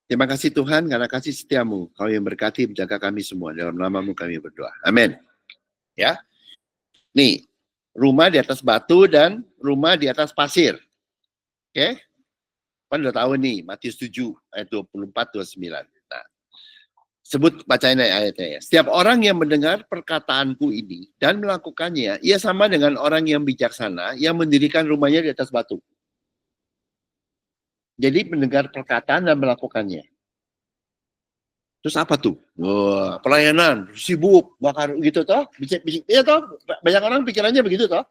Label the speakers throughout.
Speaker 1: Terima kasih Tuhan karena kasih setiamu. Kau yang berkati menjaga kami semua. Dalam namamu kami berdoa. Amin. Ya. Nih, rumah di atas batu dan rumah di atas pasir. Oke? Kan udah tahu nih, Matius 7 ayat 24-29. Nah, sebut bacain ayatnya ya. Setiap orang yang mendengar perkataanku ini dan melakukannya, ia sama dengan orang yang bijaksana yang mendirikan rumahnya di atas batu. Jadi mendengar perkataan dan melakukannya. Terus apa tuh? Wah, pelayanan, sibuk, bakar gitu toh? Iya toh? Banyak orang pikirannya begitu toh?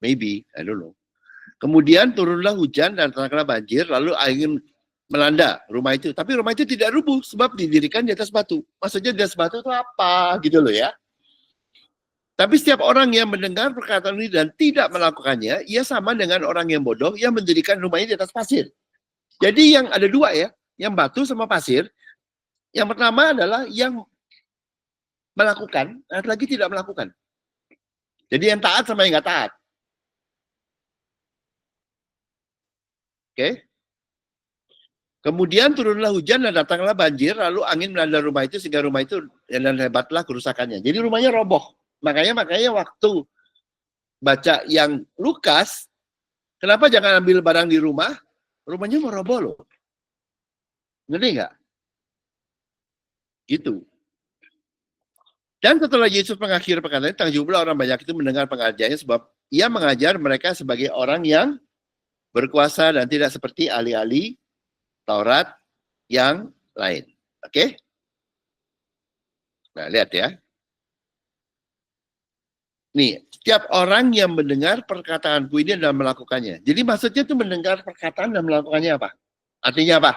Speaker 1: Maybe, I don't know. Kemudian turunlah hujan dan datanglah banjir, lalu angin melanda rumah itu. Tapi rumah itu tidak rubuh sebab didirikan di atas batu. Maksudnya di atas batu itu apa? Gitu loh ya. Tapi setiap orang yang mendengar perkataan ini dan tidak melakukannya, ia sama dengan orang yang bodoh yang mendirikan rumahnya di atas pasir. Jadi yang ada dua ya, yang batu sama pasir. Yang pertama adalah yang melakukan, ada lagi tidak melakukan. Jadi yang taat sama yang nggak taat. Oke. Kemudian turunlah hujan dan datanglah banjir, lalu angin melanda rumah itu sehingga rumah itu dan hebatlah kerusakannya. Jadi rumahnya roboh. Makanya waktu baca yang Lukas, kenapa jangan ambil barang di rumah? Rumahnya mau roboh loh. Ngerti nggak? Gitu. Dan setelah Yesus mengakhiri perkataannya, tentang jumlah orang banyak itu mendengar pengajarannya sebab ia mengajar mereka sebagai orang yang berkuasa dan tidak seperti ahli-ahli Taurat yang lain. Oke? Nah, lihat ya. Nih, setiap orang yang mendengar perkataanku ini dan melakukannya. Jadi maksudnya itu mendengar perkataan dan melakukannya apa? Artinya apa?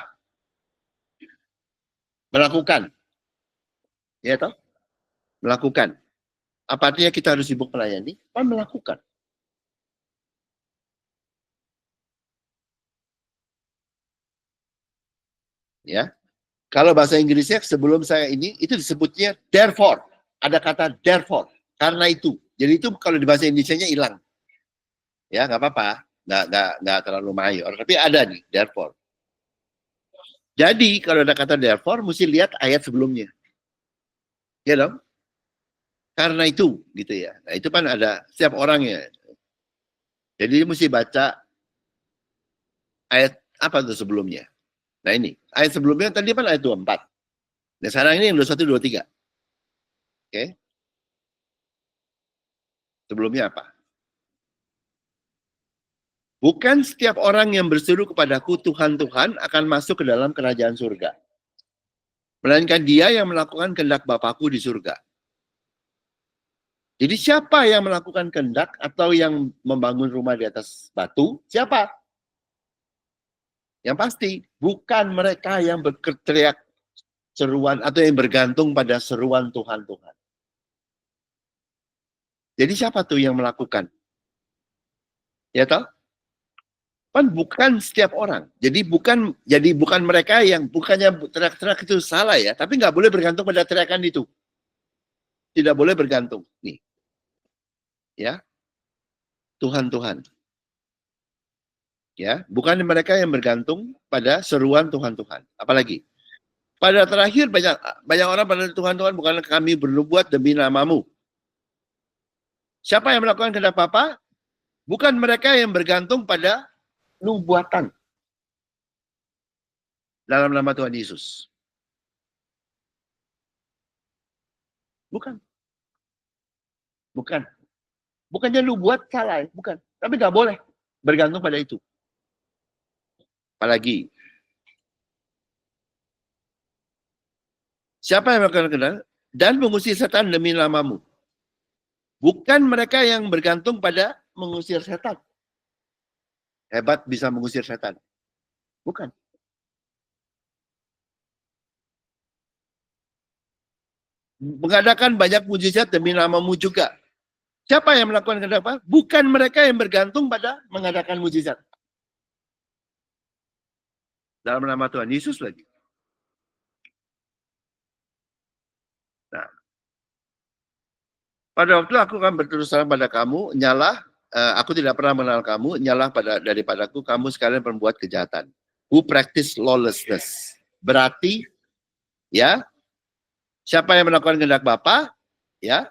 Speaker 1: Melakukan. Ya toh? Melakukan. Apa artinya kita harus sibuk melayani? Apa melakukan? Ya. Kalau bahasa Inggrisnya sebelum saya ini itu disebutnya therefore. Ada kata therefore. Karena itu. Jadi itu kalau di bahasa Indonesianya hilang. Ya, nggak apa-apa. Nggak terlalu mayor. Tapi ada nih, therefore. Jadi kalau ada kata therefore, mesti lihat ayat sebelumnya. Ya dong? Karena itu, gitu ya. Nah itu kan ada setiap orang ya. Jadi mesti baca ayat apa tuh sebelumnya. Nah ini, ayat sebelumnya tadi kan ayat 24. Nah sekarang ini yang 21, 23. Oke. Sebelumnya apa? Bukan setiap orang yang berseru kepadaku Tuhan, Tuhan akan masuk ke dalam kerajaan surga. Melainkan dia yang melakukan kehendak Bapakku di surga. Jadi siapa yang melakukan kehendak atau yang membangun rumah di atas batu? Siapa? Yang pasti bukan mereka yang berteriak seruan atau yang bergantung pada seruan Tuhan. Jadi siapa tuh yang melakukan? Ya toh? Kan bukan setiap orang. Jadi bukan mereka yang bukannya teriak-teriak itu salah ya, tapi nggak boleh bergantung pada teriakan itu. Tidak boleh bergantung. Nih. Ya. Tuhan. Ya, bukan mereka yang bergantung pada seruan Tuhan. Apalagi pada terakhir banyak orang pada Tuhan bukan kami bernubuat demi namamu. Siapa yang melakukan kehendak Bapa? Bukan mereka yang bergantung pada nubuatan dalam nama Tuhan Yesus. Bukan. Bukannya nubuat salah, bukan. Tapi nggak boleh bergantung pada itu. Apalagi siapa yang melakukan kehendak dan mengusir setan demi namamu? Bukan mereka yang bergantung pada mengusir setan. Hebat bisa mengusir setan. Bukan. Mengadakan banyak mujizat demi namamu juga. Siapa yang melakukan kehendak apa? Bukan mereka yang bergantung pada mengadakan mujizat. Dalam nama Tuhan Yesus lagi. Nah, pada waktu aku akan berterus terang pada kamu, nyalah, aku tidak pernah mengenal kamu, nyalah daripadaku, kamu sekalian pembuat kejahatan. Who practice lawlessness. Berarti, ya, siapa yang melakukan kehendak Bapa, ya,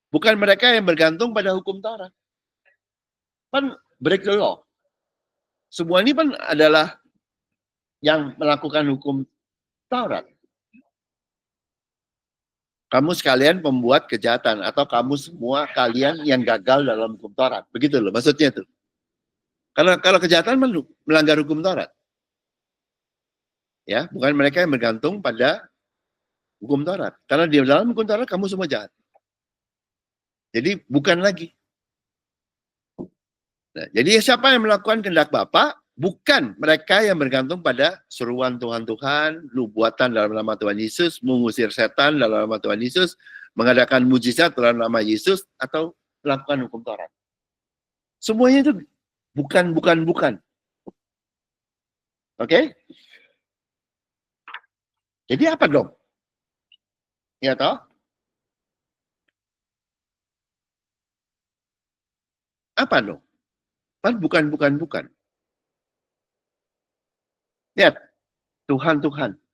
Speaker 1: bukan mereka yang bergantung pada hukum Taurat. Kan break the law. Semua ini kan adalah yang melakukan hukum Taurat. Kamu sekalian pembuat kejahatan atau kamu semua kalian yang gagal dalam hukum Taurat. Begitu loh maksudnya itu. Kalau kejahatan melanggar hukum Taurat. Ya, bukan mereka yang bergantung pada hukum Taurat. Karena di dalam hukum Taurat kamu semua jahat. Jadi bukan lagi. Nah, jadi siapa yang melakukan kehendak Bapa? Bukan mereka yang bergantung pada seruan Tuhan, nubuatan dalam nama Tuhan Yesus, mengusir setan dalam nama Tuhan Yesus, mengadakan mujizat dalam nama Yesus, atau melakukan hukum Taurat. Semuanya itu bukan. Oke? Jadi apa dong? Ya toh? Apa dong? Kan bukan. Lihat, Tuhan.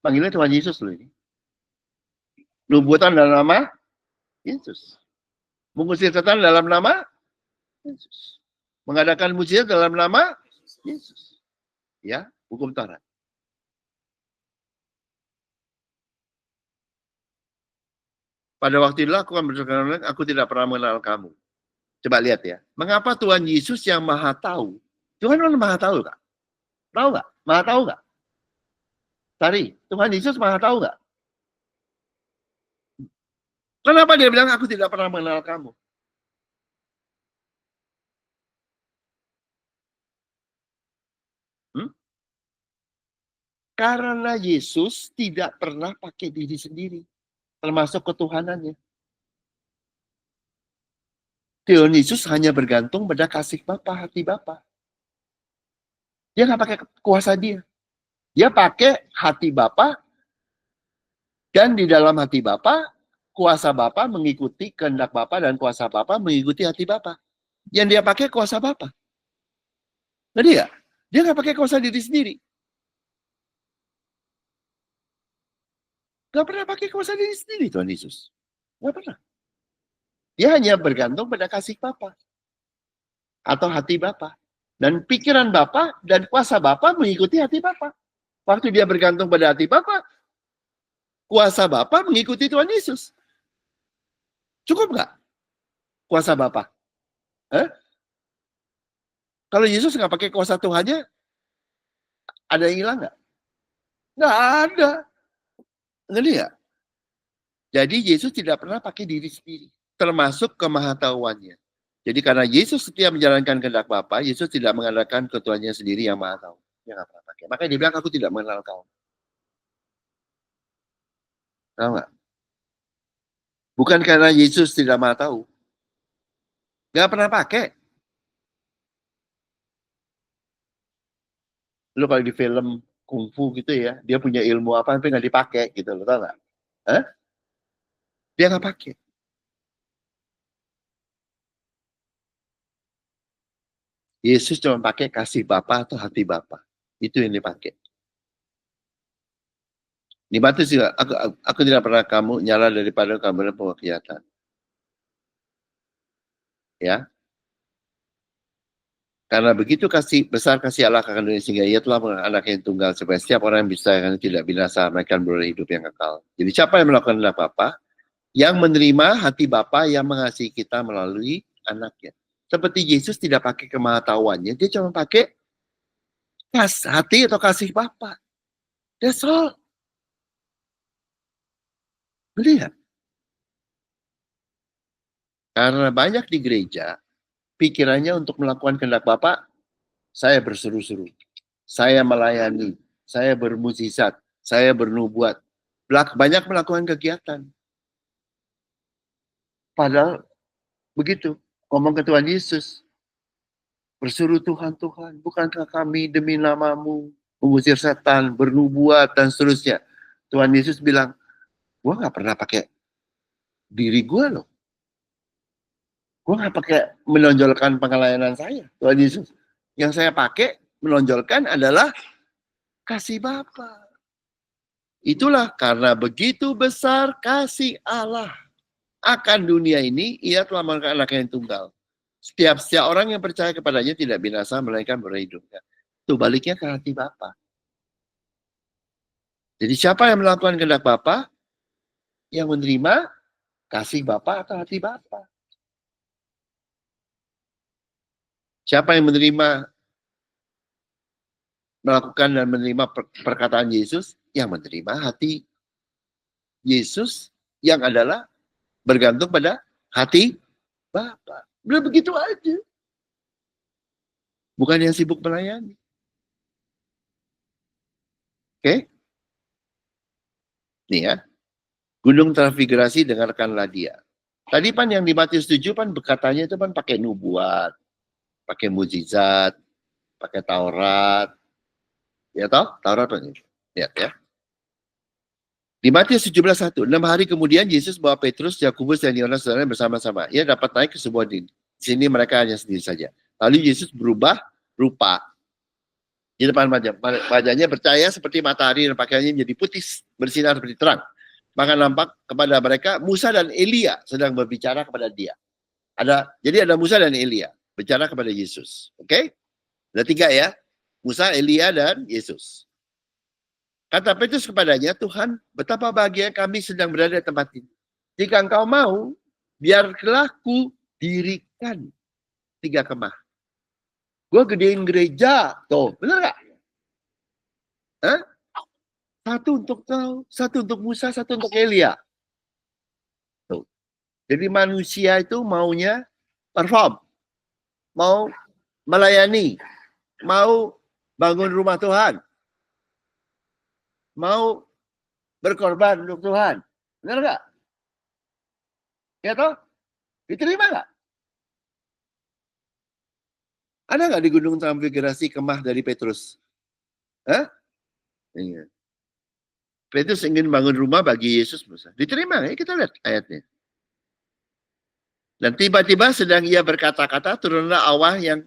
Speaker 1: Panggilnya Tuhan Yesus loh ini. Nubuatan dalam nama Yesus. Mengusir setan dalam nama Yesus. Mengadakan mujizat dalam nama Yesus. Ya, hukum Taurat. Pada waktu itu aku akan berkata, aku tidak pernah mengenal kamu. Coba lihat ya. Mengapa Tuhan Yesus yang maha tahu? Tuhan kan maha tahu kak? Tahu nggak? Maha tahu nggak? Tari, Tuhan Yesus maha tahu nggak? Kenapa dia bilang aku tidak pernah mengenal kamu? Karena Yesus tidak pernah pakai diri sendiri, termasuk ketuhanannya. Tuhan Yesus hanya bergantung pada kasih Bapa, hati Bapa. Dia nggak pakai kuasa dia. Dia pakai hati Bapa, dan di dalam hati Bapa, kuasa Bapa mengikuti kehendak Bapa dan kuasa Bapa mengikuti hati Bapa. Yang dia pakai kuasa Bapa. Jadi ya, dia nggak pakai kuasa diri sendiri. Nggak pernah pakai kuasa diri sendiri Tuhan Yesus. Nggak pernah. Dia hanya bergantung pada kasih Bapa atau hati Bapa. Dan pikiran Bapa dan kuasa Bapa mengikuti hati Bapa. Waktu dia bergantung pada hati Bapa, kuasa Bapa mengikuti Tuhan Yesus. Cukup nggak kuasa Bapa? Kalau Yesus nggak pakai kuasa Tuhannya, ada yang hilang nggak? Nggak ada. Ngerti ya? Jadi Yesus tidak pernah pakai diri sendiri, termasuk kemahatauannya. Jadi karena Yesus setiap menjalankan kehendak Bapa, Yesus tidak mengandalkan ketuanya sendiri yang maha tahu. Dia nggak pernah pakai. Makanya dia bilang, aku tidak mengenal kau. Tahu nggak? Bukan karena Yesus tidak maha tahu. Nggak pernah pakai. Lu kalau di film kungfu gitu ya, dia punya ilmu apa, tapi nggak dipakai gitu, lo tau nggak? Dia nggak pakai. Yesus cuma pakai kasih Bapa atau hati Bapa. Itu yang dipakai. Di Matius juga, aku tidak pernah kamu nyala daripada kamu penglihatan. Ya. Karena begitu besar kasih Allah akan dunia sehingga ia telah menganak anak yang tunggal supaya setiap orang yang bisa yang tidak binasa mereka beroleh hidup yang kekal. Jadi siapa yang melakukan kehendak Bapa? Yang menerima hati Bapa yang mengasihi kita melalui anaknya. Seperti Yesus tidak pakai kemahatauannya, dia cuma pakai hati atau kasih Bapa. That's all. Lihat. Karena banyak di gereja, pikirannya untuk melakukan kehendak Bapa, saya berseru-seru, saya melayani, saya bermukjizat, saya bernubuat. Banyak melakukan kegiatan. Padahal begitu, ngomong ke Tuhan Yesus, berseru Tuhan, bukankah kami demi namamu mengusir setan, bernubuat, dan seterusnya. Tuhan Yesus bilang, gue gak pernah pakai diri gue loh. Gue gak pakai menonjolkan pengelayanan saya, Tuhan Yesus. Yang saya pakai menonjolkan adalah kasih Bapa. Itulah karena begitu besar kasih Allah akan dunia ini, ia telah memberikan anak yang tunggal. Setiap orang yang percaya kepadanya tidak binasa, melainkan beroleh hidup. Itu baliknya ke hati Bapa. Jadi siapa yang melakukan kehendak Bapa, yang menerima kasih Bapa atau hati Bapa. Siapa yang melakukan dan menerima perkataan Yesus, yang menerima hati Yesus, yang adalah bergantung pada hati Bapa. Udah begitu aja. Bukan yang sibuk melayani. Oke? Nih ya. Gunung Transfigurasi, dengarkanlah dia. Tadi pan yang di Matius 7 pan berkatanya itu pan pakai nubuat, pakai mujizat, pakai Taurat. Ya toh? Taurat pan. Ya. Di Matius 17:1, 6 hari kemudian Yesus bawa Petrus, Yakobus, dan Yohanes saudaranya bersama-sama. Ia dapat naik ke sebuah din. Di sini mereka hanya sendiri saja. Lalu Yesus berubah rupa. Di depan wajahnya bercahaya seperti matahari dan pakaiannya menjadi putih, bersinar seperti terang. Maka nampak kepada mereka Musa dan Elia sedang berbicara kepada dia. Jadi ada Musa dan Elia bicara kepada Yesus. Oke? Ada 3 ya. Musa, Elia, dan Yesus. Kata Petrus kepadanya, Tuhan, betapa bahagia kami sedang berada di tempat ini. Jika engkau mau, biarlah ku dirikan 3 kemah. Gue gedein gereja. Tuh, bener gak? Hah? 1 untuk kau, 1 untuk Musa, 1 untuk Elia. Tuh. Jadi manusia itu maunya perform. Mau melayani. Mau bangun rumah Tuhan. Mau berkorban untuk Tuhan. Benar gak? Ya toh? Diterima gak? Ada gak di Gunung Transfigurasi kemah dari Petrus? Hah? Iya. Petrus ingin bangun rumah bagi Yesus. Diterima ya, kita lihat ayatnya. Dan tiba-tiba sedang ia berkata-kata, turunlah awan yang...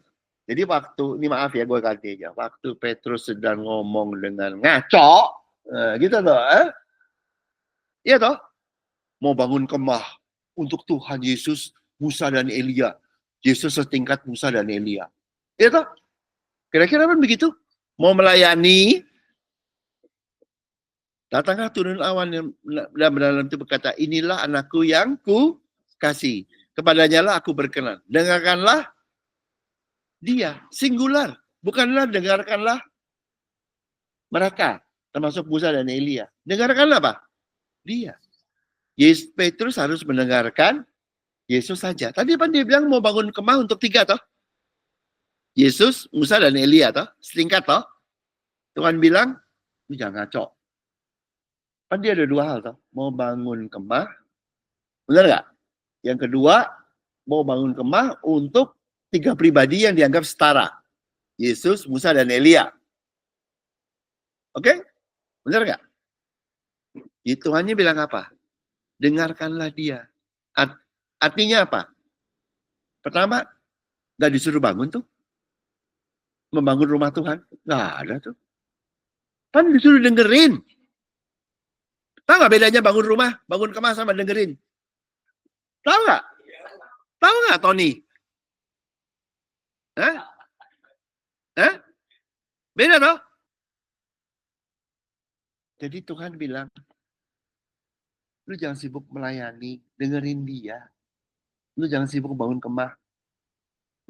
Speaker 1: Jadi ini maaf ya, gue ganti aja. Waktu Petrus sedang ngomong dengan ngaco, gitu toh. Iya toh? Mau bangun kemah untuk Tuhan Yesus, Musa dan Elia. Yesus setingkat Musa dan Elia. Iya toh? Kira-kira kan begitu? Mau melayani, datanglah turun awan yang dalam itu berkata, inilah anakku yang ku kasih. Kepadanya lah aku berkenan. Dengarkanlah dia, singular. Bukanlah dengarkanlah mereka, termasuk Musa dan Elia. Dengarkanlah apa? Dia. Petrus harus mendengarkan Yesus saja. Tadi kan dia bilang mau bangun kemah untuk 3 toh. Yesus, Musa, dan Elia toh. Setingkat toh. Tuhan bilang, jangan ngaco. Kan dia ada 2 hal toh. Mau bangun kemah. Benar nggak? Yang kedua, mau bangun kemah untuk 3 pribadi yang dianggap setara. Yesus, Musa, dan Elia. Oke? Benar nggak? Tuhannya bilang apa? Dengarkanlah dia. Artinya apa? Pertama, nggak disuruh bangun tuh. Membangun rumah Tuhan. Nggak ada tuh. Kan disuruh dengerin. Tahu nggak bedanya bangun rumah, bangun kemah sama dengerin? Tahu nggak? Tahu nggak, Tony? Hah? Hah? Beda toh? Jadi Tuhan bilang, lu jangan sibuk melayani, dengerin dia. Lu jangan sibuk bangun kemah.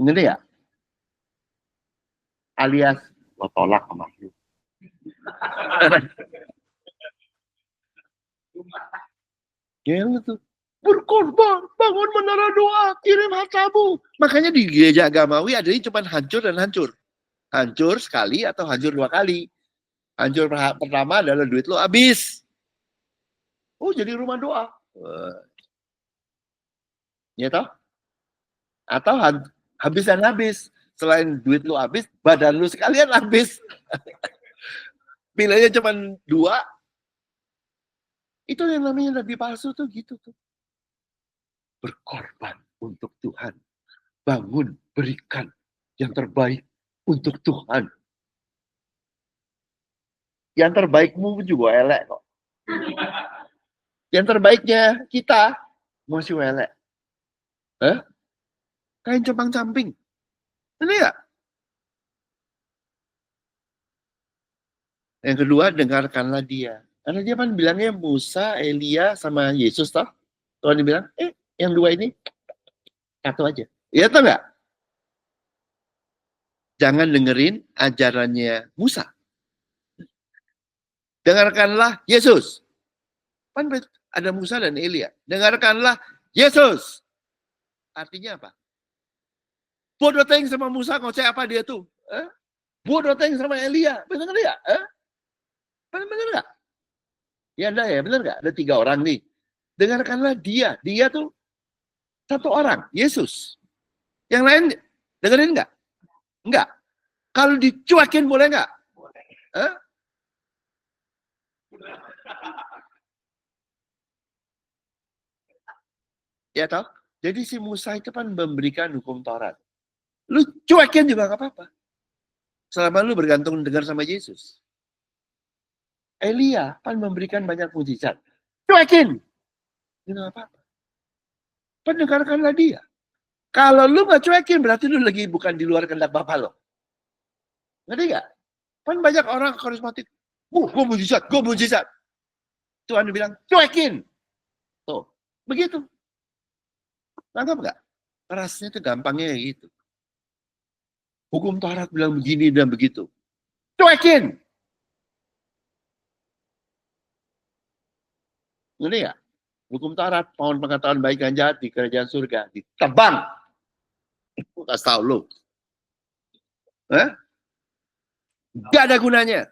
Speaker 1: Ngerti ya? Alias, lo tolak kemah lu. Ya itu. Berkorban, bangun menara doa, kirim hartamu. Makanya di gereja agamawi ada ini cuma hancur dan hancur. Hancur sekali atau hancur 2 kali. Hancur pertama adalah duit lo habis. Oh, jadi rumah doa. Ya toh? Atau habis dan habis. Selain duit lo habis, badan lo sekalian habis. Pilihannya cuma 2. Itu yang namanya nabi palsu tuh gitu tuh. Berkorban untuk Tuhan. Bangun, berikan yang terbaik untuk Tuhan. Yang terbaikmu juga elek kok. Yang terbaiknya kita masih welek. Kain compang-camping. Ini ya. Yang kedua, dengarkanlah dia. Karena dia kan bilangnya Musa, Elia, sama Yesus toh. Tuhan bilang, yang dua ini satu aja. Iya atau enggak? Jangan dengerin ajarannya Musa. Dengarkanlah Yesus. Kan ada Musa dan Elia. Dengarkanlah Yesus. Artinya apa? Bodoh teng sama Musa, ngoceh apa dia tuh? Bodoh teng sama Elia. Benar nggak ya? Benar nggak? Ya enggak ya, benar nggak? Ada 3 orang nih. Dengarkanlah dia. Dia tuh satu orang, Yesus. Yang lain dengerin nggak? Enggak. Kalau dicuekin boleh nggak? Ya toh? Jadi si Musa itu kan memberikan hukum Taurat. Lu cuekin juga nggak apa-apa. Selama lu bergantung dengar sama Yesus. Elia kan memberikan banyak mujizat. Cuekin. Nggak apa-apa. Pendengarkanlah dia. Kalau lu nggak cuekin, berarti lu lagi bukan di luar kehendak Bapa lo. Ngerti nggak? Kan banyak orang karismatik. Gue mujizat. Tuhan bilang, cuekin. Tuh, begitu. Nangkap nggak? Kerasnya itu gampangnya kayak gitu. Hukum Taurat bilang begini dan begitu. Cuekin. Ngerti nggak? Hukum Taurat, pohon pengetahuan baik dan jahat di kerajaan surga. Ditebang. Gue kasih tau lu. Gak ada gunanya.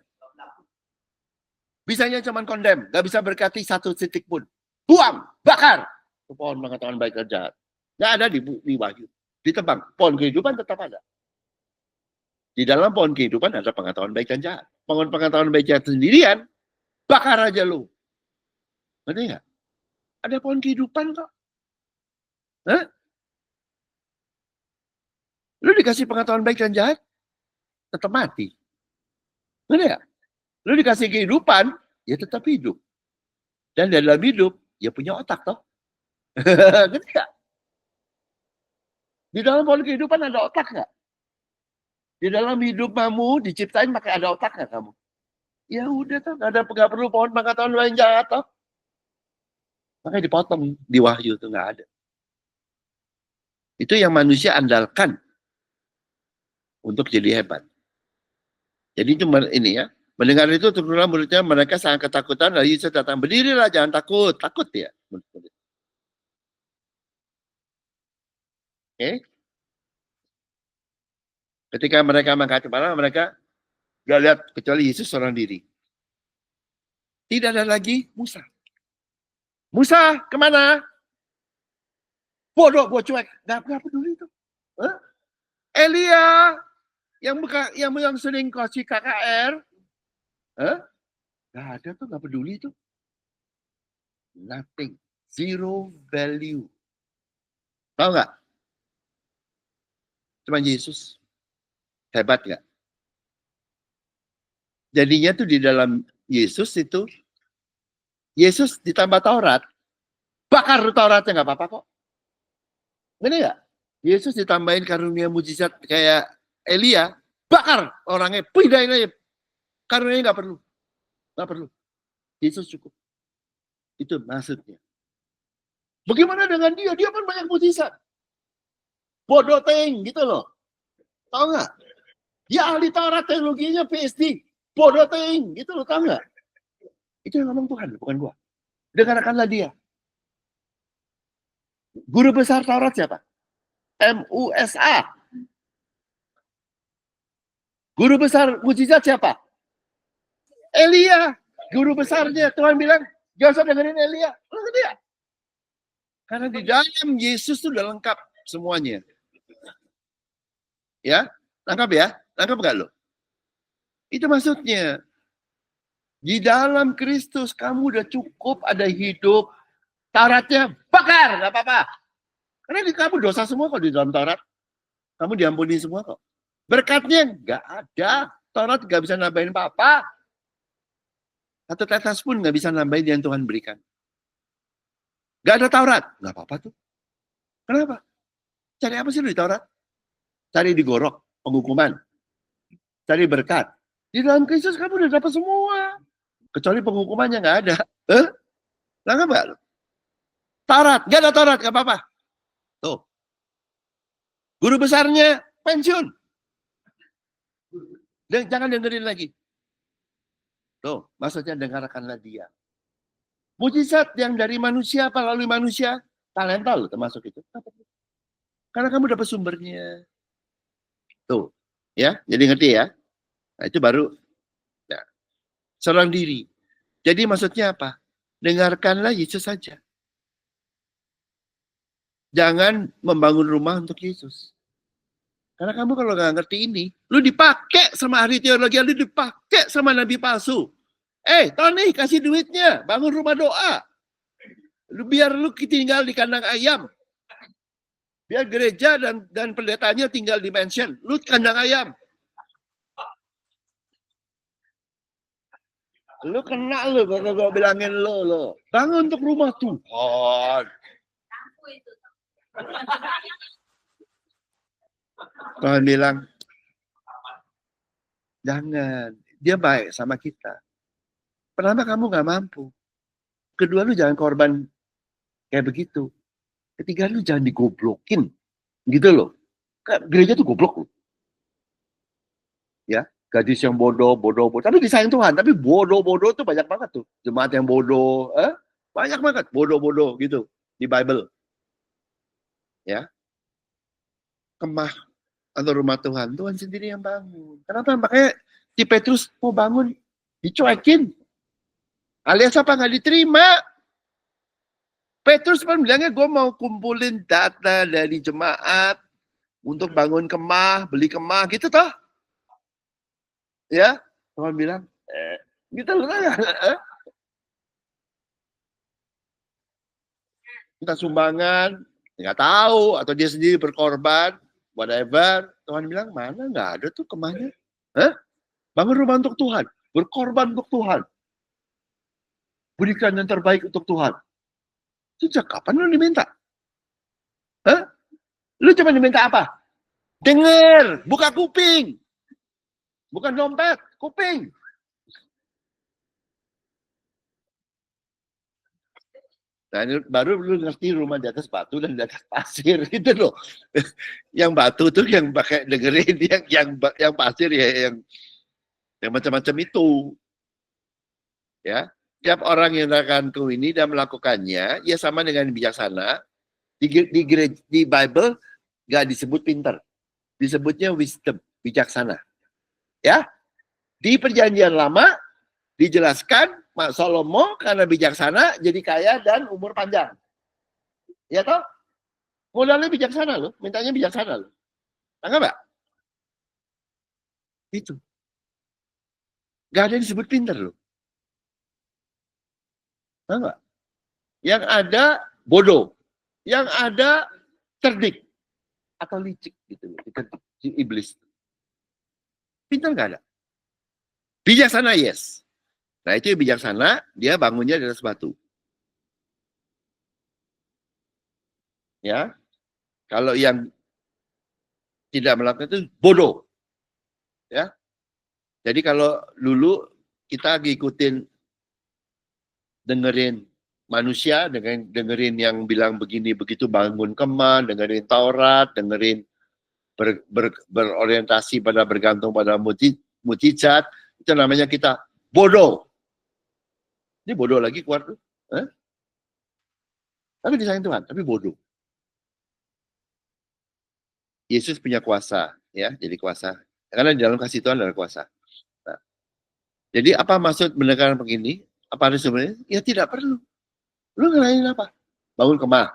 Speaker 1: Bisanya cuma kondem. Gak bisa berkati 1 titik pun. Buang. Bakar. Pohon pengetahuan baik dan jahat. Gak ada di Wahyu. Ditebang. Pohon kehidupan tetap ada. Di dalam pohon kehidupan ada pengetahuan baik dan jahat. Pohon pengetahuan baik dan jahat sendirian, bakar aja lu. Ngerti nggak? Ada pohon kehidupan kok. Lu dikasih pengetahuan baik dan jahat, tetap mati. Ngerti nggak? Lu dikasih kehidupan, ya tetap hidup. Dan dalam hidup, ya punya otak toh. Ngerti nggak? Di dalam pohon kehidupan ada otak nggak? Di dalam hidup kamu diciptain pakai ada otak nggak kamu? Ya udah toh, nggak perlu pohon pengetahuan baik dan jahat toh. Makanya dipotong di Wahyu itu nggak ada. Itu yang manusia andalkan untuk jadi hebat. Jadi itu ini ya. Mendengar itu turunlah muridnya, mereka sangat ketakutan. Lalu Yesus datang, berdirilah, jangan takut. Takut ya. Oke. Ketika mereka mengangkat kepala, mereka gak lihat kecuali Yesus seorang diri. Tidak ada lagi Musa. Musa, kemana? Bodoh, gue cuek. Gak peduli itu. Elia, yang sering kasih KKR, gak ada tuh, gak peduli itu. Nothing. Zero value. Tahu nggak? Cuma Yesus. Hebat nggak? Jadinya tuh di dalam Yesus itu, Yesus ditambah Taurat, bakar Tauratnya nggak apa-apa kok. Bener nggak? Yesus ditambahin karunia mujizat kayak Elia, bakar orangnya, pindahin aja. Karunianya nggak perlu. Yesus cukup. Itu maksudnya. Bagaimana dengan dia? Dia kan banyak mujizat. Bodoh teng gitu loh. Tahu nggak? Dia ahli Taurat, teologinya PhD. Bodoh teng gitu loh, tahu nggak? Itu yang ngomong Tuhan, bukan gua. Dengarkanlah dia. Guru besar Taurat siapa? MUSA. Guru besar mujizat siapa? Elia. Guru besarnya. Tuhan bilang, jangan usah dengerin Elia. Lu dia. Karena di dalam Yesus itu udah lengkap semuanya. Ya, lengkap ya? Lengkap nggak lo? Itu maksudnya. Di dalam Kristus kamu udah cukup, ada hidup. Tauratnya bakar, nggak apa-apa. Karena di kamu dosa semua kok di dalam Taurat. Kamu diampuni semua kok. Berkatnya nggak ada. Taurat nggak bisa nambahin apa-apa. Satu tetes pun nggak bisa nambahin yang Tuhan berikan. Nggak ada Taurat. Nggak apa-apa tuh. Kenapa? Cari apa sih lu di Taurat? Cari digorok, penghukuman. Cari berkat. Di dalam Kristus kamu udah dapat semua. Kecuali penghukumannya nggak ada. Nggak apa? Taurat. Nggak ada Taurat, nggak apa-apa. Tuh. Guru besarnya pensiun. Jangan dengerin lagi. Tuh, maksudnya dengarkanlah dia. Mujizat yang dari manusia, melalui manusia, talenta loh termasuk itu. Karena kamu dapat sumbernya. Tuh, ya, jadi ngerti ya. Nah, itu baru ya, serang diri. Jadi maksudnya apa? Dengarkanlah Yesus saja. Jangan membangun rumah untuk Yesus. Karena kamu kalau nggak ngerti ini, lu dipakai sama ahli teologi, lu dipakai sama nabi palsu. Tony kasih duitnya, bangun rumah doa. Biar lu tinggal di kandang ayam. Biar gereja dan pendetanya tinggal di mansion. Lu kandang ayam. Lu kena lu kalau gue bilangin lu. Bangun untuk rumah Tuhan. Tuhan bilang, jangan. Dia baik sama kita. Pertama kamu gak mampu. Kedua lu jangan korban kayak begitu. Ketiga lu jangan digoblokin. Gitu loh. Gereja tuh goblok loh. Ya, gadis yang bodoh. Tapi disayang Tuhan. Tapi bodoh tuh banyak banget tuh. Jemaat yang bodoh. Banyak banget bodoh gitu. Di Bible. Ya. Kemah atau rumah Tuhan. Tuhan sendiri yang bangun. Kenapa? Makanya si Petrus mau bangun. Dicuekin. Alias apa? Nggak diterima. Petrus kan bilangnya, gue mau kumpulin data dari jemaat untuk bangun kemah, beli kemah, gitu toh. Ya, Tuhan bilang, gitu loh. Minta sumbangan, nggak tahu, atau dia sendiri berkorban, whatever. Tuhan bilang, mana nggak ada tuh kemahnya. Bangun rumah untuk Tuhan, berkorban untuk Tuhan. Berikan yang terbaik untuk Tuhan. Sejak kapan lu diminta? Lu cuma diminta apa? Dengar, buka kuping. Bukan dompet, kuping. Nah, ini baru lu ngerti rumah di atas batu dan di atas pasir gitu loh. Yang batu tuh yang pakai dengerin, yang pasir ya yang macam-macam itu. Ya, tiap orang yang melakukan ini dan melakukannya, ya sama dengan bijaksana. Di Bible nggak disebut pinter, disebutnya wisdom, bijaksana. Ya, di Perjanjian Lama dijelaskan Mak Salomo karena bijaksana jadi kaya dan umur panjang. Ya toh? Modalnya bijaksana loh, mintanya bijaksana loh. Enggak, Mbak? Itu. Gak ada yang disebut pinter loh. Enggak. Yang ada bodoh. Yang ada cerdik. Atau licik gitu loh. Si iblis. Pintar nggak ada. Bijaksana, yes. Nah itu yang bijaksana, dia bangunnya di atas batu. Ya, kalau yang tidak melakukan itu bodoh. Ya, jadi kalau dulu kita ngikutin dengerin manusia, dengerin yang bilang begini begitu bangun kemah, dengerin Taurat, dengerin berorientasi pada bergantung pada mujizat, itu namanya kita bodoh. Ini bodoh lagi keluar tuh. Tapi disayang Tuhan, tapi bodoh. Yesus punya kuasa, ya, jadi kuasa. Karena di dalam kasih Tuhan ada kuasa. Nah, jadi apa maksud menekan begini? Apa harus sebenarnya? Ya tidak perlu. Lu ngelain apa? Bangun kemah.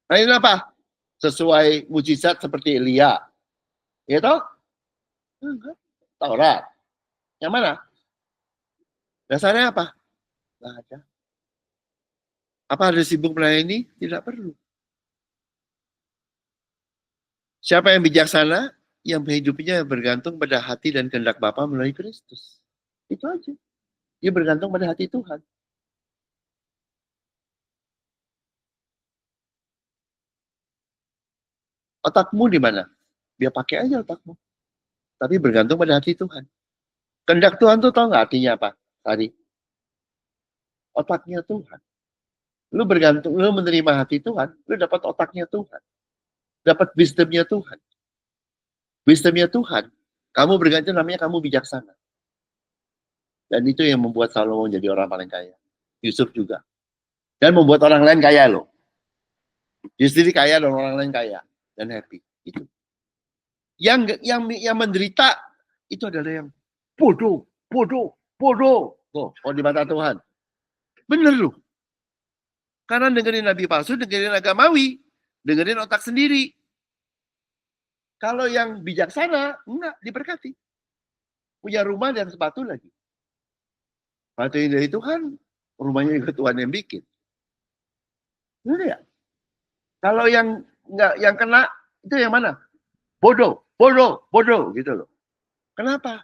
Speaker 1: Ngelain apa? Sesuai mujizat seperti Elia. Ya toh? Enggak. Taurat. Yang mana? Dasarnya apa? Nggak ada. Apa harus sibuk melayani? Tidak perlu. Siapa yang bijaksana? Yang hidupnya bergantung pada hati dan kehendak Bapa melalui Kristus. Itu aja. Dia bergantung pada hati Tuhan. Otakmu di mana? Dia pakai aja otakmu. Tapi bergantung pada hati Tuhan. Kehendak Tuhan tuh tahu nggak artinya apa? Tadi. Otaknya Tuhan. Lu bergantung, lu menerima hati Tuhan, lu dapat otaknya Tuhan. Dapat wisdomnya Tuhan. Wisdomnya Tuhan. Kamu bergantung namanya kamu bijaksana. Dan itu yang membuat Salomo jadi orang paling kaya. Yusuf juga. Dan membuat orang lain kaya loh. Dia sendiri kaya dan orang lain kaya. Dan happy. Itu. Yang menderita itu adalah yang bodoh, bodoh, bodoh. Oh, di mata Tuhan. Bener loh. Karena dengerin nabi palsu, dengerin agamawi, dengerin otak sendiri. Kalau yang bijaksana, enggak, diberkati. Punya rumah dan sepatu lagi. Sepatu yang dari Tuhan, rumahnya juga Tuhan yang bikin. Bener ya? Kalau yang enggak, yang kena, itu yang mana? Bodoh, bodoh, bodoh, gitu loh. Kenapa?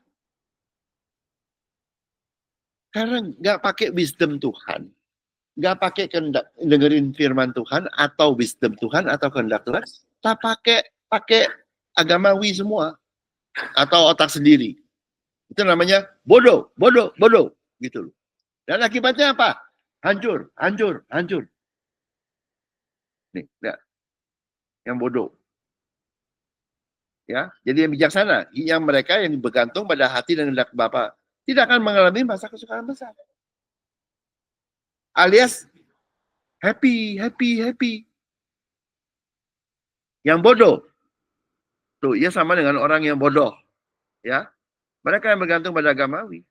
Speaker 1: Karena nggak pakai wisdom Tuhan, nggak pakai kehendak dengerin firman Tuhan atau wisdom Tuhan atau kehendak Tuhan, tak pakai agamawi semua atau otak sendiri. Itu namanya bodoh, bodoh, bodoh, gitu loh. Dan akibatnya apa? Hancur, hancur, hancur. Nih, ya, yang bodoh. Ya, jadi yang bijaksana, yang mereka yang bergantung pada hati dan kehendak Bapa tidak akan mengalami masa kesukaran besar. Alias happy, happy, happy. Yang bodoh, tuh, ia sama dengan orang yang bodoh. Ya, mereka yang bergantung pada agamawi,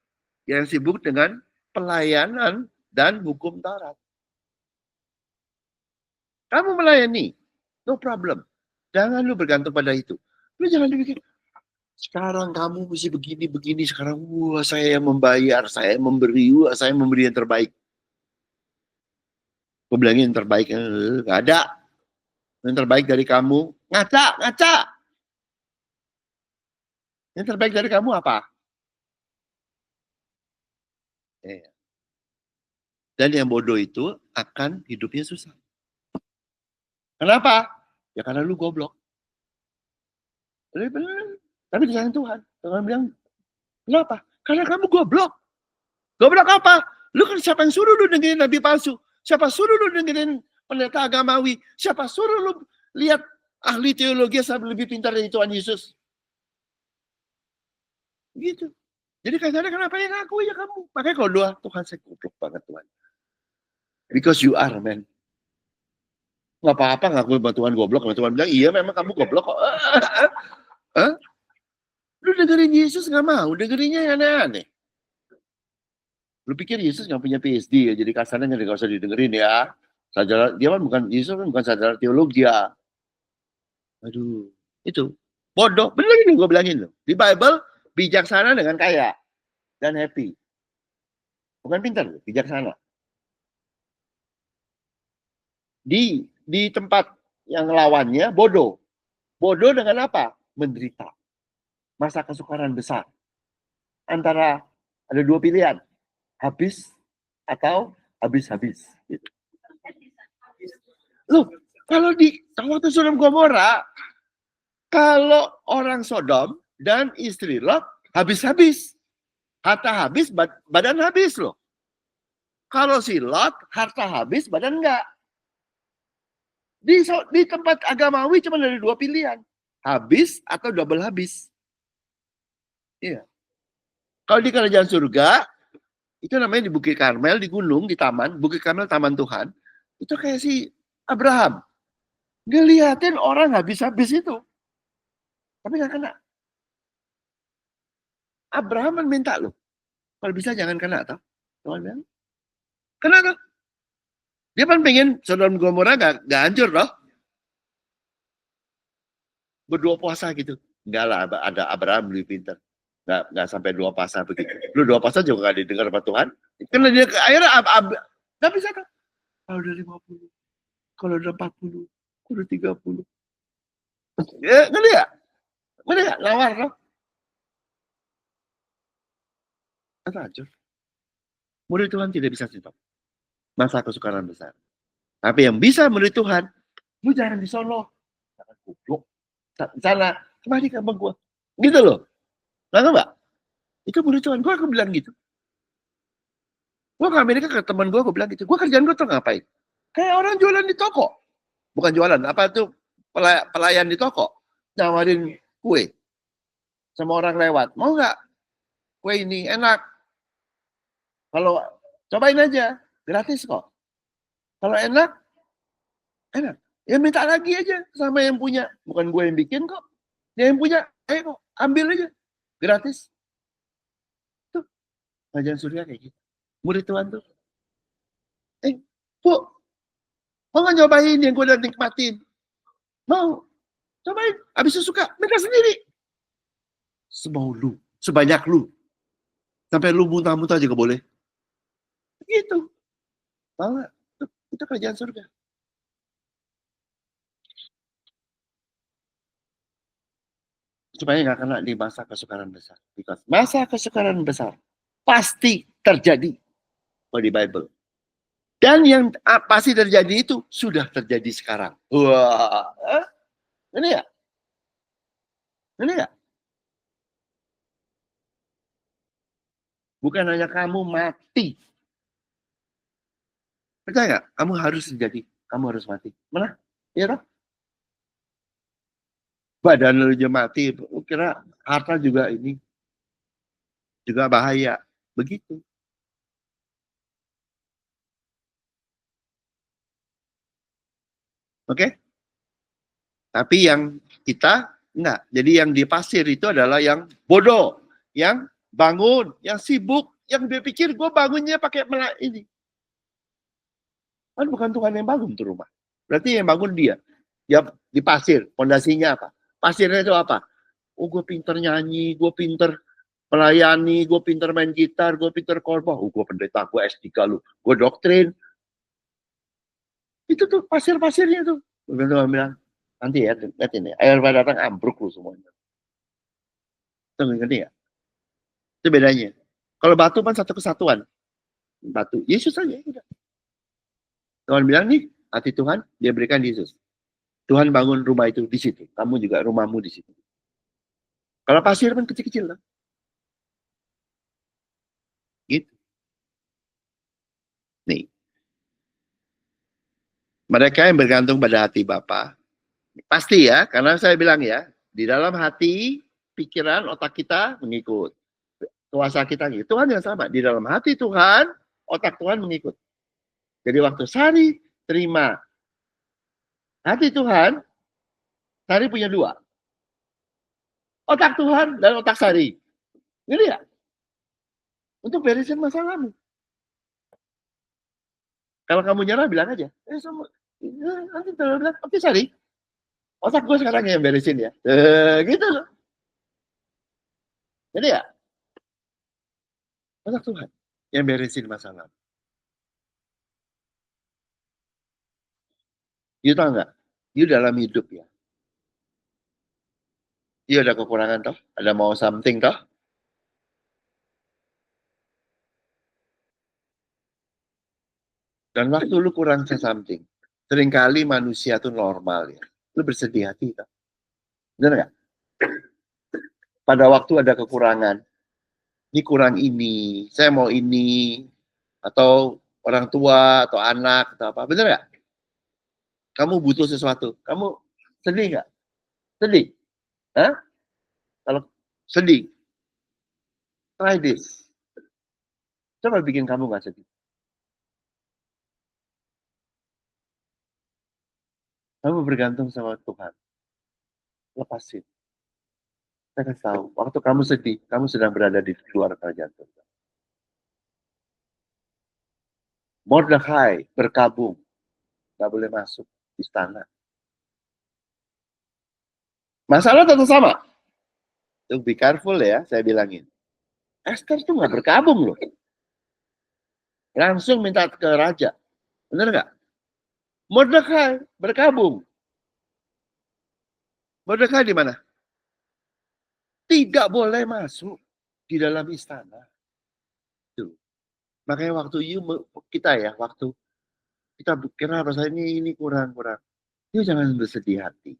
Speaker 1: yang sibuk dengan pelayanan dan hukum Taurat. Kamu melayani, no problem. Jangan lu bergantung pada itu. Lu jangan dipikir, sekarang kamu mesti begini, sekarang wah saya yang membayar, saya yang memberi, wah saya memberi yang terbaik. Gue bilangin yang terbaik, gak ada. Yang terbaik dari kamu, ngaca, ngaca. Yang terbaik dari kamu apa? Dan yang bodoh itu akan hidupnya susah. Kenapa? Ya karena lu goblok. Tapi disayang Tuhan. Tuhan bilang, kenapa? Karena kamu goblok. Goblok apa? Lu kan siapa yang suruh lu dengerin nabi palsu? Siapa suruh lu dengerin pendeta agamawi? Siapa suruh lu lihat ahli teologi yang lebih pintar dari Tuhan Yesus? Gitu. Jadi kadang-kadang kenapa yang ngaku ya kamu? Makanya kalau doa, Tuhan saya goblok banget Tuhan. Because you are, man. Nggak apa-apa ngaku sama Tuhan goblok. Tuhan bilang, iya memang kamu goblok kok. Hah? Lu dengerin Yesus nggak mau, dengerinnya yang aneh-aneh. Lu pikir Yesus nggak punya PhD ya, jadi kasarnya nggak usah didengerin ya. Sarjana, dia kan bukan, Yesus kan bukan sarjana teologi ya. Aduh, itu. Bodoh, bener ini gue bilangin loh. Di Bible, bijaksana dengan kaya. Dan happy. Bukan pintar, bijaksana. Di tempat yang lawannya, bodoh. Bodoh dengan apa? Menderita. Masa kesukaran besar. Antara, ada dua pilihan. Habis atau habis-habis. Gitu. Loh, kalau di waktu Sodom Gomora, kalau orang Sodom dan istri Lot habis-habis. Harta habis, badan habis loh. Kalau si Lot, harta habis, badan enggak. Di tempat agamawi cuma ada dua pilihan. Habis atau double habis. Iya. Kalau di kerajaan surga, itu namanya di Bukit Karmel, di gunung, di taman. Bukit Karmel, taman Tuhan. Itu kayak si Abraham. Ngeliatin orang habis-habis itu. Tapi nggak kena. Abraham minta loh. Kalau bisa jangan kena tau. Tuhan bilang, kena tau. Dia kan pengen Sodom Gomora gak hancur loh. Berdua puasa gitu. Enggak lah, ada Abraham lebih pintar. Nggak sampai dua puasa begitu. Lu dua puasa juga gak didengar sama Tuhan. Karena dia akhirnya gak bisa kan. Kalau udah 50, kalau udah 40, kalau udah 30. Ya, ngerti ya? Ngerti ya? Nawar loh. Kata hancur. Murid Tuhan tidak bisa stop masa kesukaran besar. Tapi yang bisa murid Tuhan, lu jangan di sono. Jangan goblok. Sana, kemari ke abang gua. Gitu loh. Nggak, Mbak? Itu murid Tuhan. Gua bilang gitu. Gua ke Amerika ke teman gua bilang gitu. Gua kerjaan gua tuh ngapain? Kayak orang jualan di toko. Bukan jualan, apa itu pelayan di toko. Nawarin kue. Sama orang lewat. Mau nggak? Kue ini enak. Kalau cobain aja. Gratis kok. Kalau enak, enak. Ya minta lagi aja sama yang punya. Bukan gue yang bikin kok. Dia yang punya. Ayo kok, ambil aja. Gratis. Tuh, Kajian Surya kayak gitu. Murid Tuhan tuh. Bu, mau nggak nyobain yang gue udah nikmatin? Mau. Cobain. Habis itu suka, minta sendiri. Semau lu. Sebanyak lu. Sampai lu muntah-muntah juga boleh. Gitu. Tahu nggak? Itu kerajaan surga. Supaya nggak kena di masa kesukaran besar. Because masa kesukaran besar pasti terjadi di Bible. Dan yang pasti terjadi itu sudah terjadi sekarang. Wah, ini ya? Ini ya? Bukan hanya kamu mati. Percaya nggak? Kamu harus terjadi. Kamu harus mati. Mana? Iya toh? Badan lu aja mati. Kira harta juga ini. Juga bahaya. Begitu. Oke? Tapi yang kita enggak. Jadi yang di pasir itu adalah yang bodoh. Yang bangun. Yang sibuk. Yang dia pikir gue bangunnya pakai ini. Kan bukan Tuhan yang bangun tuh rumah. Berarti yang bangun dia. Dia di pasir. Pondasinya apa? Pasirnya itu apa? Oh, gue pinter nyanyi. Gue pinter melayani. Gue pinter main gitar. Gue pinter khotbah. Oh, gue pendeta. Gue S3 lu. Gue doktrin. Itu tuh pasir-pasirnya tuh. Gue bilang, nanti ya, lihat ini. Air pada datang ambruk lu semuanya. Itu ngerti ya? Itu bedanya. Kalau batu kan satu kesatuan. Batu. Yesus aja. Udah. Tuhan bilang nih, hati Tuhan, dia berikan Yesus. Tuhan bangun rumah itu di situ. Kamu juga rumahmu di situ. Kalau pasir kan kecil-kecil lah. Gitu. Nih. Mereka yang bergantung pada hati Bapa, pasti ya, karena saya bilang ya, di dalam hati, pikiran, otak kita mengikut. Kuasa kita gitu. Tuhan yang sama. Di dalam hati Tuhan, otak Tuhan mengikut. Jadi waktu Sari terima hati Tuhan, Sari punya dua. Otak Tuhan dan otak Sari. Ini ya. Untuk beresin masalahmu. Kalau kamu nyerah, bilang aja. Nanti Tuhan bilang, oke Sari, otak gue sekarang yang beresin ya. Gitu loh. Jadi ya, otak Tuhan yang beresin masalah. You tahu nggak? You dalam hidup ya. You ada kekurangan toh? Ada mau something toh? Dan waktu lu kurang something. Seringkali manusia tuh normal ya. Lu bersedih hati toh? Benar nggak? Pada waktu ada kekurangan. Ini kurang ini. Saya mau ini. Atau orang tua atau anak atau apa. Benar nggak? Kamu butuh sesuatu. Kamu sedih nggak? Sedih? Hah? Kalau sedih, try this. Coba bikin kamu nggak sedih. Kamu bergantung sama Tuhan. Lepasin. Saya kasih tahu, waktu kamu sedih, kamu sedang berada di luar kerajaan Tuhan. Mordekai berkabung, nggak boleh masuk istana. Masalah tetap sama. Tuh be careful ya, saya bilangin. Esther tuh nggak berkabung loh. Langsung minta ke raja. Bener nggak? Mordekai berkabung. Mordekai di mana? Tidak boleh masuk di dalam istana. Tuh. Makanya waktu kita ya, waktu kita kira bahasa ini kurang. You jangan bersedih hati.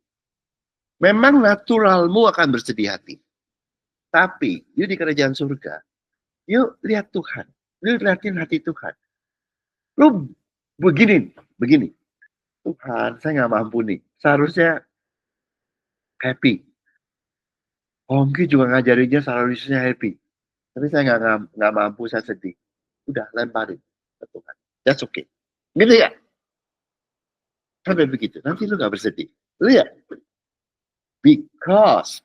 Speaker 1: Memang naturalmu akan bersedih hati. Tapi, you di kerajaan surga, you lihat Tuhan. You lihatin hati Tuhan. Lu begini. Tuhan, saya nggak mampu nih. Seharusnya happy. Hongki juga ngajarinnya seharusnya happy. Tapi saya nggak mampu, saya sedih. Udah, lemparin ke Tuhan. That's okay. Gitu ya? Sampai begitu. Nanti lu nggak bersedih. Lihat. Because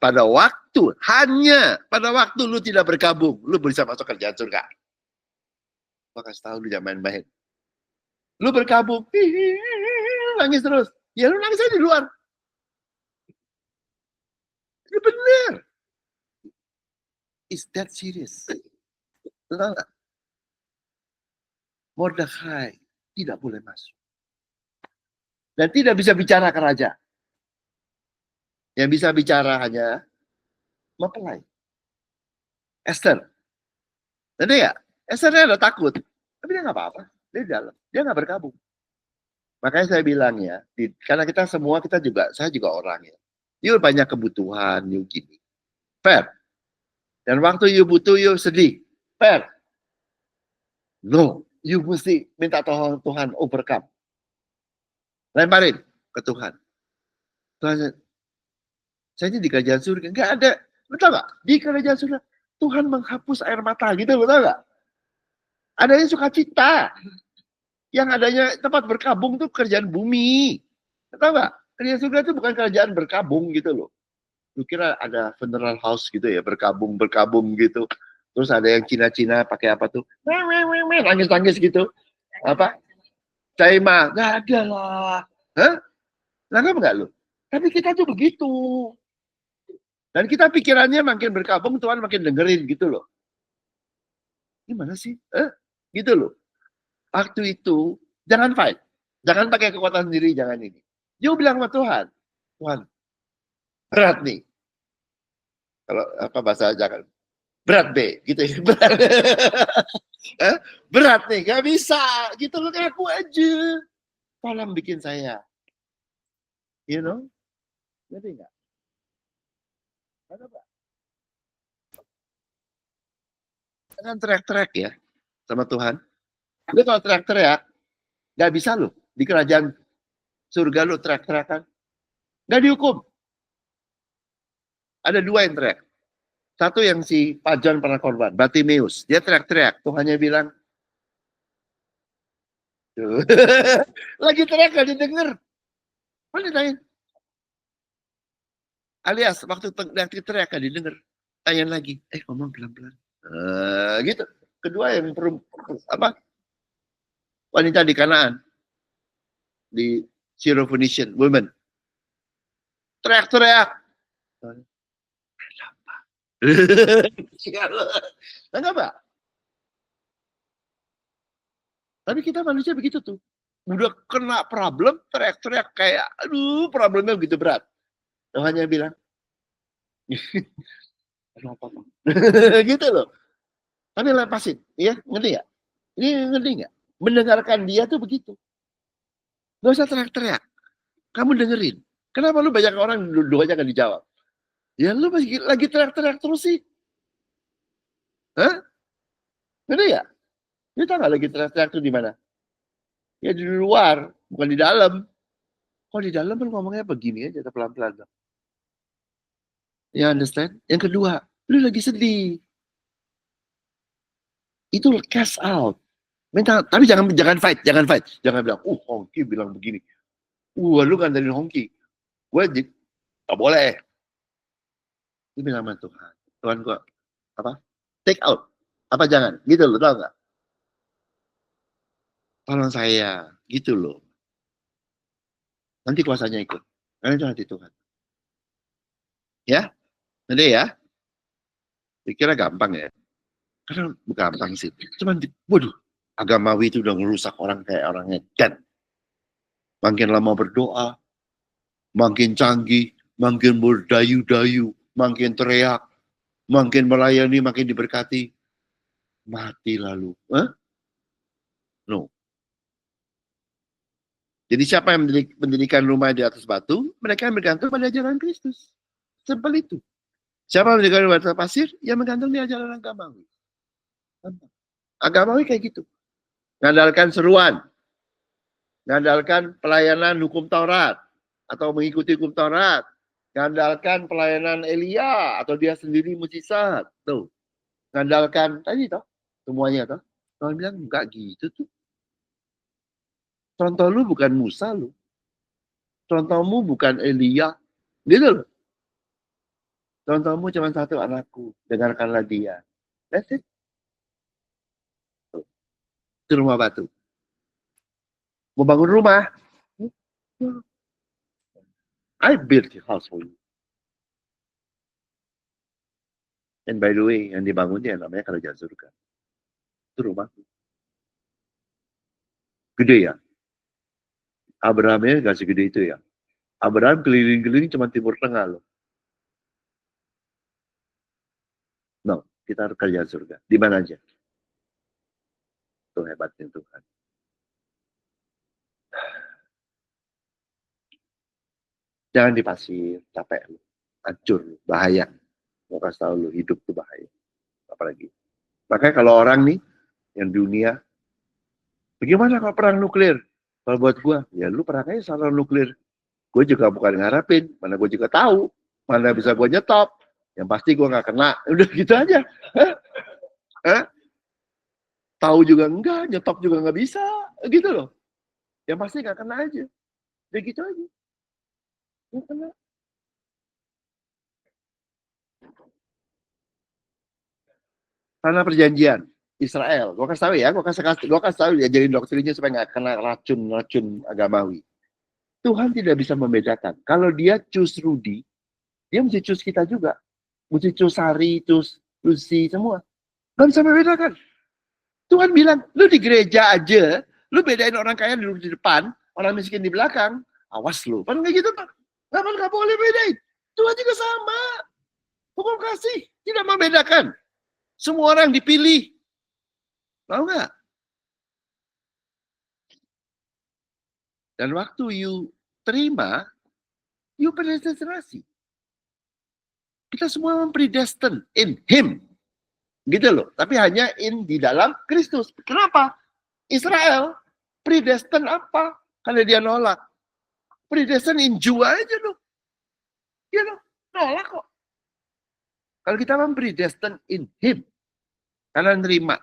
Speaker 1: hanya pada waktu lu tidak bergabung, lu bisa masuk kerjaan surga. Gua kasih tahu lu jangan main-main. Lu bergabung, nangis terus. Ya lu nangis aja di luar. Itu benar. Is that serious? Tahu nggak? Mordekai tidak boleh masuk. Dan tidak bisa bicara ke raja. Yang bisa bicara hanya mempelai. Esther. Jadi ya, Esthernya ada takut. Tapi dia nggak apa-apa. Dia di dalam. Dia nggak bergabung. Makanya saya bilang ya, karena saya juga orang ya. You banyak kebutuhan, you gini. Fair. Dan waktu you butuh, you sedih. Fair. No. You mesti minta tolong Tuhan overcome. Lemparin ke Tuhan. Tuhan, saya ini di kerajaan surga. Nggak ada. Lu tahu nggak? Di kerajaan surga, Tuhan menghapus air mata gitu. Lu tahu nggak? Adanya sukacita. Yang adanya tempat berkabung tuh kerjaan bumi. Tahu nggak? Kerajaan surga itu bukan kerajaan berkabung gitu loh. Lu kira ada funeral house gitu ya, berkabung gitu. Terus ada yang Cina-Cina pakai apa tuh? Nangis-nangis gitu. Apa? Caima. Nggak ada lah. Hah? Nangkap nggak lu? Tapi kita tuh begitu. Dan kita pikirannya makin berkabung, Tuhan makin dengerin gitu loh. Gimana sih? Gitu loh. Waktu itu, jangan fight. Jangan pakai kekuatan sendiri, jangan ini. You bilang sama Tuhan, Tuhan, berat nih. Kalau apa bahasa jangan berat B, gitu ya. Berat nih, gak bisa. Gitu loh, aku aja. Tolong bikin saya. You know? Ngerti nggak? Jangan teriak-teriak ya sama Tuhan. Lu kalau teriak-teriak, gak bisa loh. Di kerajaan surga lu teriak-teriakan. Gak dihukum. Ada dua yang teriak. Satu yang si Pak John pernah korban, Bartimeus. Dia teriak-teriak. Tuhannya bilang, lagi teriak gak didengar. Mana ditanyain? Alias, waktu teriak gak didengar. Tanya lagi, ngomong pelan-pelan. Gitu. Kedua yang wanita di Kanaan. Di Syrophoenician women. Teriak-teriak. Enggak, tapi kita manusia begitu tuh. Udah kena problem, teriak-teriak kayak, aduh problemnya begitu berat. Tuhannya bilang, apa gitu loh. Tapi lepasin, ya ngerti nggak? Ini ngerti nggak? Mendengarkan dia tuh begitu. Gak usah teriak-teriak. Kamu dengerin. Kenapa lu banyak orang doanya gak dijawab? Ya lu lagi teriak-teriak terus sih. Hah? Ngerti nggak? Lu tahu nggak lagi teriak-teriak tuh di mana? Ya di luar, bukan di dalam. Kalau di dalam kan ngomongnya begini aja, pelan-pelan. Ya understand? Yang kedua, lu lagi sedih. Itu cash out. Minta, tapi jangan fight. Jangan bilang, Hongki bilang begini. Lu ngandelin Hongki. Gue gak boleh. Itu bilang sama Tuhan. Tuhan gua, take out. Apa jangan? Gitu loh, tau gak? Tolong saya. Gitu loh. Nanti kuasanya ikut. Karena itu hati Tuhan. Ya? Nanti ya? Dikira gampang ya? Karena gampang sih. Cuman, waduh. Agamawi itu udah ngerusak orang kayak orangnya. Dan makin lama berdoa, makin canggih, makin berdayu-dayu, makin teriak, makin melayani, makin diberkati. Mati lalu. No. Jadi siapa yang mendirikan rumah di atas batu, mereka yang bergantung pada ajaran Kristus. Simpel itu. Siapa yang mendirikan rumah di atas pasir, yang bergantung di ajaran agamawi. Agamawi kayak gitu. Ngandalkan seruan. Ngandalkan pelayanan hukum Taurat. Atau mengikuti hukum Taurat. Ngandalkan pelayanan Elia. Atau dia sendiri mujizat. Tuh. Ngandalkan tadi toh. Semuanya toh. Tuhan bilang enggak gitu tuh. Contoh lu bukan Musa lu. Contohmu bukan Elia. Gitu loh. Contohmu cuma satu anakku. Dengarkanlah dia. That's it. Itu rumah batu. Mau bangun rumah. I built the house for you. And by the way, yang dibangunnya namanya Kerajaan Surga. Itu rumah. Gede ya. Abrahamnya gak segede itu ya. Abraham keliling-keliling cuma Timur Tengah loh. No, kita harus Kerajaan Surga. Di mana aja. Itu hebatnya Tuhan. Jangan di pasir, capek lu. Hancur, bahaya. Mau kasih tahu lu, hidup tuh bahaya. Apalagi. Makanya kalau orang nih, yang dunia, bagaimana kalau perang nuklir? Kalau buat gue, ya lu perang aja salah nuklir. Gue juga bukan ngarapin, mana gue juga tahu. Mana bisa gue nyetop. Yang pasti gue gak kena. Udah gitu aja. Hah? Tahu juga enggak, nyetop juga nggak bisa. Gitu loh. Yang pasti gak kena aja. Udah gitu aja. Gak kena. Tanah perjanjian. Israel. Gue kasih tahu ya, gue kasih tahu ya, jadi doktrinnya supaya nggak kena racun agamawi. Tuhan tidak bisa membedakan. Kalau dia choose Rudy, dia mesti choose kita juga. Mesti choose Sari, choose Lucy, semua. Gak bisa membedakan. Tuhan bilang, lu di gereja aja, lu bedain orang kaya duduk di depan, orang miskin di belakang. Awas lu. Kan kayak gitu, Pak. Gak boleh bedain. Tuhan juga sama. Hukum kasih. Tidak membedakan. Semua orang dipilih. Tahu nggak? Dan waktu you terima, you predestinasi. Kita semua mempredestin in Him. Gitu loh. Tapi hanya di dalam Kristus. Kenapa? Israel predestin apa? Karena dia nolak. Predestin in Jew aja loh. Dia nolak kok. Kalau kita mempredestin in Him. Karena nerima.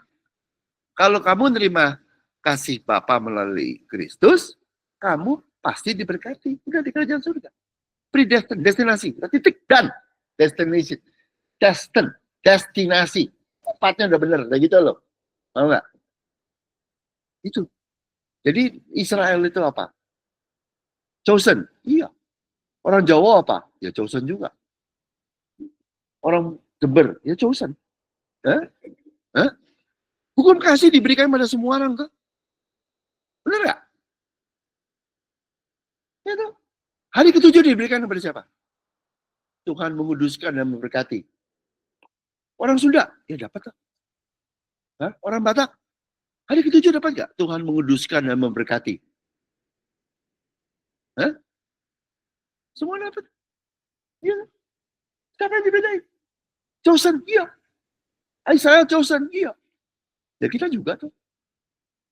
Speaker 1: Kalau kamu nerima kasih Bapa melalui Kristus, kamu pasti diberkati. Udah di kerajaan surga. Predestin, destinasi. Titik, dan. Destination. Destinasi. Tempatnya udah bener. Udah gitu loh. Tahu nggak? Itu. Jadi Israel itu apa? Chosen. Iya. Orang Jawa apa? Ya chosen juga. Orang Jember. Ya chosen. Hah? Hah? Hukum kasih diberikan pada semua orang tuh. Benar nggak? Itu. Hari ketujuh diberikan kepada siapa? Tuhan menguduskan dan memberkati. Orang Sunda, ya dapat lah. Hah? Orang Batak, hari ketujuh dapat nggak? Tuhan menguduskan dan memberkati. Hah? Semua dapat. Iya. Siapa yang dibedain? Chosen, iya. Israel chosen, iya. Ya kita juga tuh.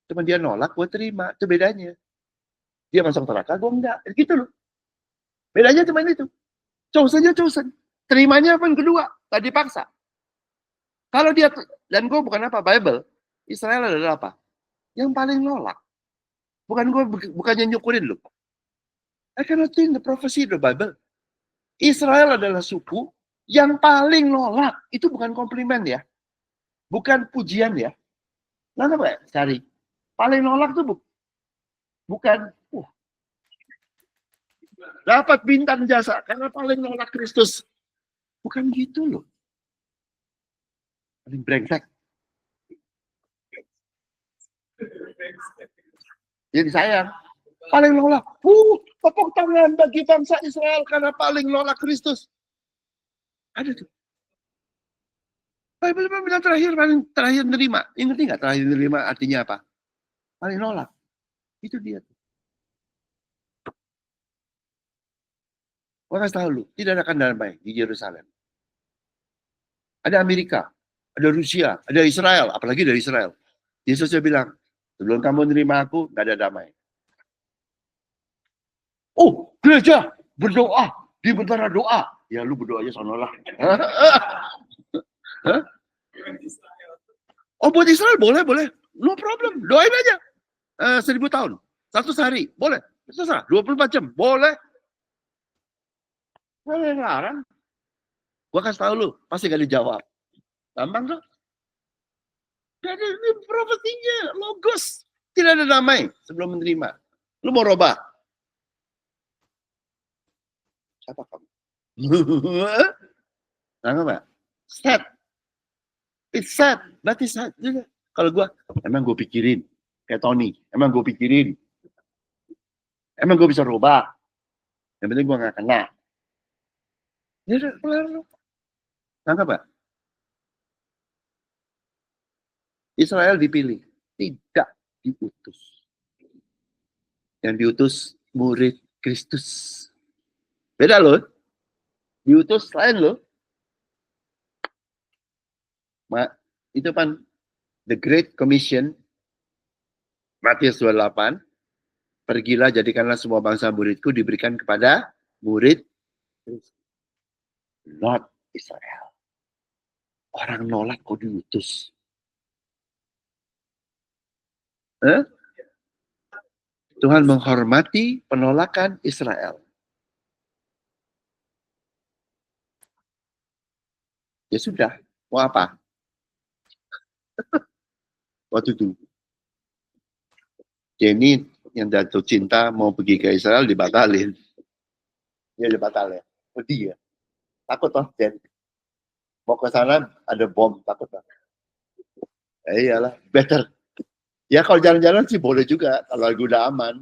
Speaker 1: Cuma dia nolak, gue terima. Itu bedanya. Dia masuk neraka, gue enggak. Gitu loh. Bedanya cuma itu. Chosennya chosen. Terimanya pun kedua. Tadi paksa. Kalau dia, dan gue bukan apa, Bible. Israel adalah apa? Yang paling nolak. Bukannya nyukurin loh. I cannot think the prophecy of the Bible. Israel adalah suku yang paling nolak. Itu bukan komplimen ya. Bukan pujian ya. Kenapa ya? Cari. Paling nolak tuh bukan dapat bintang jasa karena paling nolak Kristus. Bukan gitu loh. Paling brengsek. Jadi sayang. Paling nolak. Tepuk tangan bagi bangsa Israel karena paling nolak Kristus. Ada tuh. Bible bilang terakhir nerima. Ingat nggak terakhir nerima artinya apa? Paling nolak. Itu dia. Gua kasih tahu lu, tidak akan damai di Yerusalem. Ada Amerika, ada Rusia, ada Israel, apalagi dari Israel. Yesus bilang, sebelum kamu menerima aku, nggak ada damai. Oh, gereja berdoa di bentar doa. Ya lu berdoa aja sonolah. Oh, buat Israel boleh, boleh. No problem, doain aja. 1000 tahun, 100 hari, boleh. Terserah, 24 jam, boleh. Boleh larang. Gua kasih tahu lu, pasti gak dijawab. Gampang tuh. Jadi ini profesinya, logos. Tidak ada damai sebelum menerima. Lu mau robah? Siapa kamu? Nggak, Pak. Sad. It's sad. But it's sad juga. Kalau gue, emang gue pikirin. Kayak Tony. Emang gue pikirin. Emang gue bisa robah. Yang penting gue gak kena. Ya udah, kelar. Nggak, Pak. Israel dipilih. Tidak diutus. Yang diutus murid Kristus. Beda loh. Diutus lain loh. Itu kan The Great Commission, Matius 28, pergilah jadikanlah semua bangsa muridku, diberikan kepada murid not Israel. Orang nolak kok diutus. Tuhan menghormati penolakan Israel. Ya sudah, mau apa? Waktu itu Jenny yang jatuh cinta mau pergi ke Israel dibatalin. Dia dibatalin. Pedih ya. Takut toh Jen. Mau ke sana ada bom, takut toh. Iyalah, better. Ya kalau jalan-jalan sih boleh juga kalau lagi udah aman.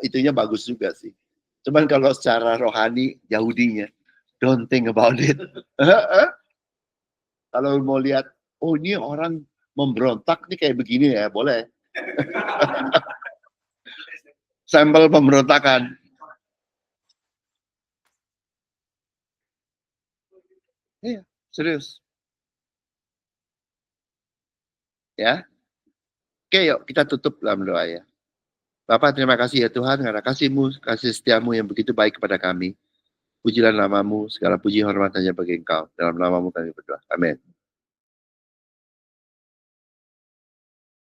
Speaker 1: Itunya bagus juga sih. Cuman kalau secara rohani Yahudinya, don't think about it. Kalau mau lihat, oh ini orang memberontak nih kayak begini ya, boleh. Sampel pemberontakan. Iya, serius. Ya. Oke, yuk kita tutup dalam doa ya. Bapak, terima kasih ya Tuhan, karena kasih-Mu, kasih setiamu yang begitu baik kepada kami. Pujilah namamu, segala puji hormat hanya bagi Engkau. Dalam namamu kami berdoa. Amin.